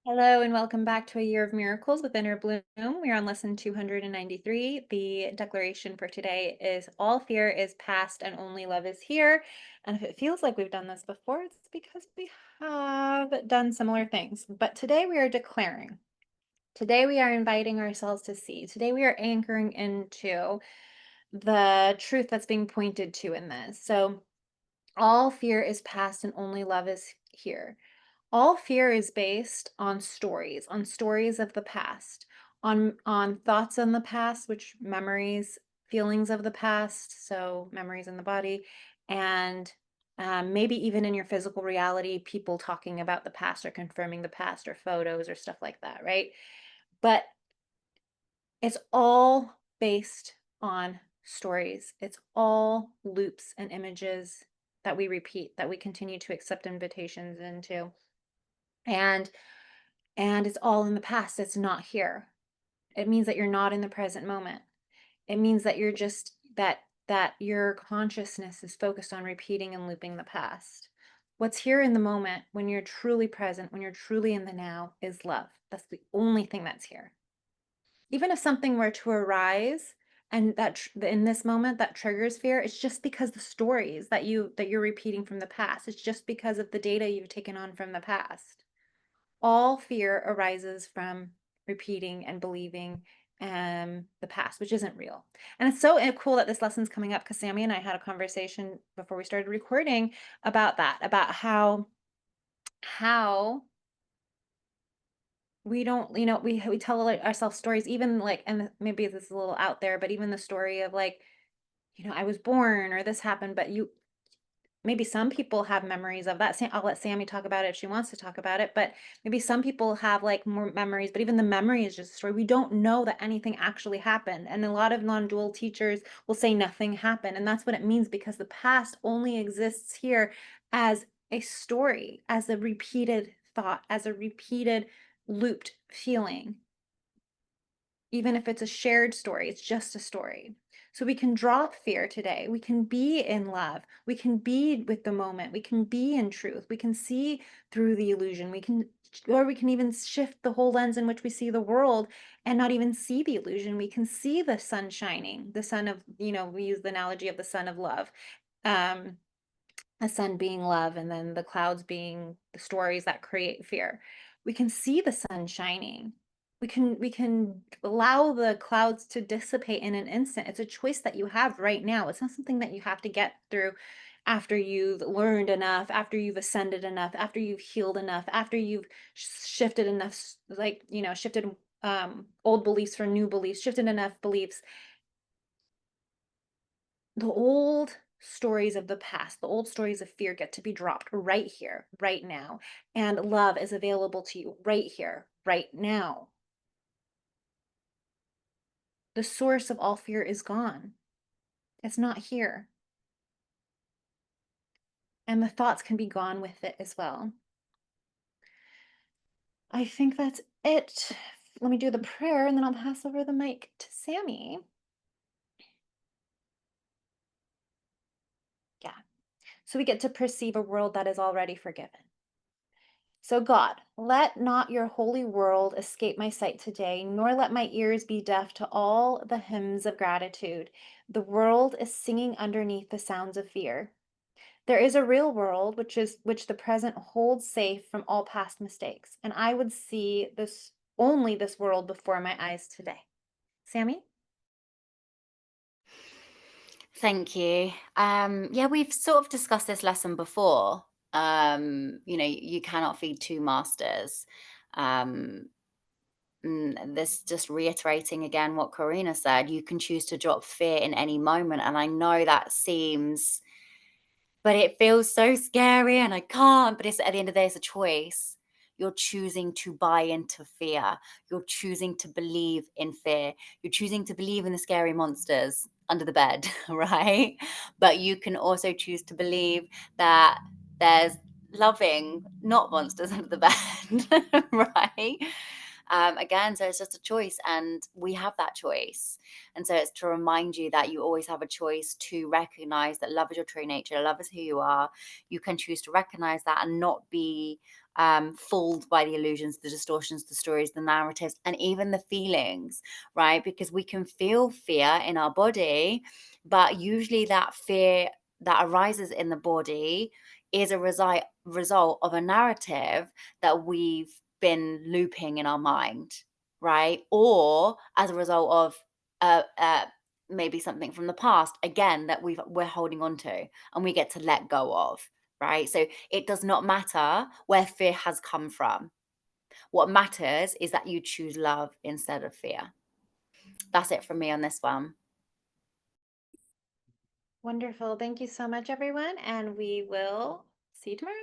Hello and welcome back to a Year of Miracles with Inner Bloom. We are on lesson 293. The declaration for today is all fear is past and only love is here. And if it feels like we've done this before, it's because we have done similar things. But today we are declaring. Today we are inviting ourselves to see. Today we are anchoring into the truth that's being pointed to in this. So all fear is past and only love is here. All fear is based on stories of the past, on thoughts in the past, which memories, feelings of the past, so memories in the body, and maybe even in your physical reality, people talking about the past or confirming the past or photos or stuff like that, right? But it's all based on stories. It's all loops and images that we repeat, that we continue to accept invitations into. And it's all in the past. It's not here. It means that you're not in the present moment. It means that you're just that your consciousness is focused on repeating and looping the past. What's here in the moment when you're truly present, when you're truly in the now is love. That's the only thing that's here. Even if something were to arise and in this moment that triggers fear, it's just because the stories that you're repeating from the past. It's just because of the data you've taken on from the past. All fear arises from repeating and believing the past, which isn't real. And it's so cool that this lesson's coming up because Sammy and I had a conversation before we started recording about that, about how we don't, we tell like ourselves stories, even like, and maybe this is a little out there, but even the story of like, I was born or this happened, but maybe some people have memories of that. I'll let Sammy talk about it if she wants to talk about it, but maybe some people have like more memories, but even the memory is just a story. We don't know that anything actually happened. And a lot of non-dual teachers will say nothing happened. And that's what it means because the past only exists here as a story, as a repeated thought, as a repeated looped feeling. Even if it's a shared story, it's just a story. So we can drop fear today. We can be in love. We can be with the moment. We can be in truth. We can see through the illusion. Or we can even shift the whole lens in which we see the world and not even see the illusion. We can see the sun shining, the sun of, we use the analogy of the sun of love. Um, the sun being love and then the clouds being the stories that create fear. We can see the sun shining. We can allow the clouds to dissipate in an instant. It's a choice that you have right now. It's not something that you have to get through after you've learned enough, after you've ascended enough, after you've healed enough, after you've shifted enough, like, shifted old beliefs for new beliefs, shifted enough beliefs. The old stories of the past, the old stories of fear get to be dropped right here, right now. And love is available to you right here, right now. The source of all fear is gone. It's not here. And the thoughts can be gone with it as well. I think that's it. Let me do the prayer and then I'll pass over the mic to Sammy. Yeah. So we get to perceive a world that is already forgiven. So, God, let not your holy world escape my sight today, nor let my ears be deaf to all the hymns of gratitude. The world is singing underneath the sounds of fear. There is a real world which the present holds safe from all past mistakes, and I would see this world before my eyes today. Sammy? Thank you. Yeah, we've sort of discussed this lesson before. You cannot feed two masters. Um, this just reiterating again what Karina said. You can choose to drop fear in any moment, and I know that seems, but it feels so scary, and I can't. But it's at the end of the day, it's a choice. You're choosing to buy into fear. You're choosing to believe in fear. You're choosing to believe in the scary monsters under the bed, right? But you can also choose to believe that there's loving, not monsters under the bed, right? Again, so it's just a choice, and we have that choice. And so it's to remind you that you always have a choice to recognize that love is your true nature, love is who you are. You can choose to recognize that and not be fooled by the illusions, the distortions, the stories, the narratives, and even the feelings, right? Because we can feel fear in our body, but usually that fear that arises in the body is a result of a narrative that we've been looping in our mind, right? Or as a result of maybe something from the past, again, that we're holding on to and we get to let go of, right? So it does not matter where fear has come from. What matters is that you choose love instead of fear. That's it from me on this one. Wonderful. Thank you so much, everyone. And we will see you tomorrow.